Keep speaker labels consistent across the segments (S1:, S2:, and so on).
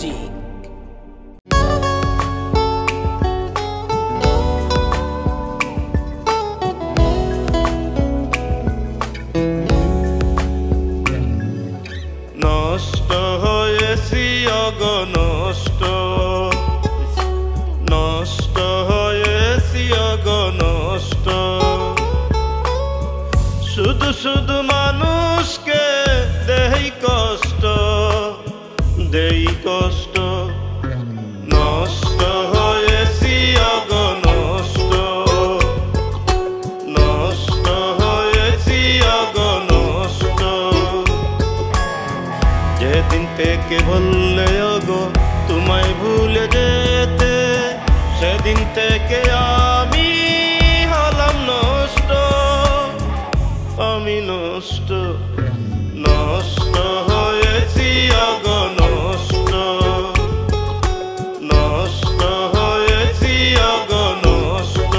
S1: Music.
S2: নষ্ট হয়েছি অগ নষ্ট, নষ্ট হয়েছি অগ নষ্ট, শুধু শুধু মানুষকে দেই কষ্ট, দেই কষ্ট। নষ্ট হয়েছি অগ নষ্ট, নষ্ট হয়েছি অগ নষ্ট। যেদিন থেকে বললে ওগো তোমায় ভুলে যেতে, সেদিন থেকে আমি হলাম নষ্ট, আমি নষ্ট। নষ্ট হয়েছি অগ নষ্ট, নষ্ট হয়েছি অগ নষ্ট।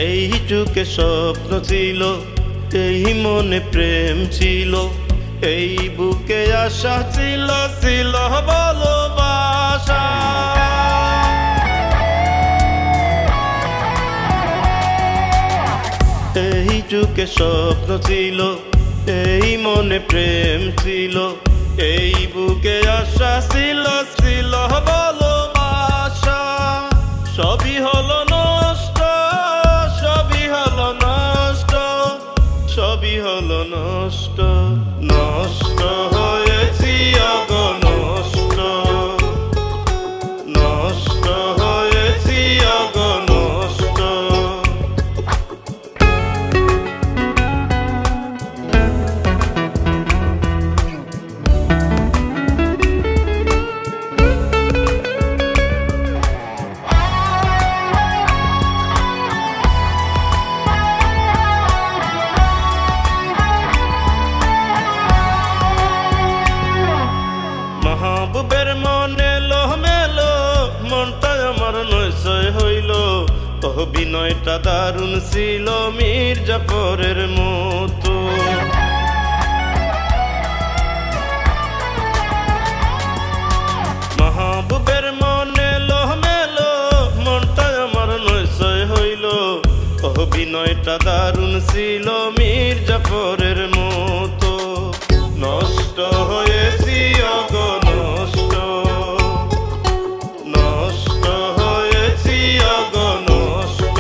S2: এই যুগে স্বপ্ন ছিল, এই মনে প্রেম ছিল, এই বুকে আশা ছিল, ছিল ভালোবাসা। এই যুগে স্বপ্ন ছিল, এই মনে প্রেম ছিল, এই বুকে আশা ছিল, ছিল ভালোবাসা। সবই হলো নষ্ট, সবই হলো নষ্ট, সবই হলো নষ্ট। নষ্ট হয়েছি অগ নষ্ট, নষ্ট হয়েছি অগ নষ্ট। মাহবুবের মনে লোহমেলো, মনটা আমার নৈশয় হইল। অভিনয়টা দারুণ ছিল মির্জাফরের মতো। মাহবুবের মনে লোহমেলো, মনটা আমার নৈশয় হইল। অভিনয়টা দারুণ ছিল মির্জাফরের মতো। নষ্ট হয়েছি অগ নষ্ট, নষ্ট হয়েছি অগ নষ্ট,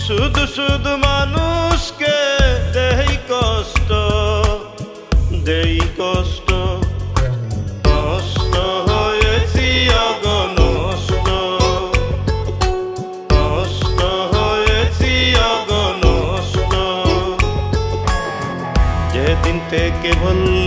S2: শুধু শুধু মানুষকে দেই কষ্ট, দেই কষ্ট। নষ্ট হয়েছি অগ নষ্ট, নষ্ট হয়েছি অগ নষ্ট। যেদিন থেকে বললে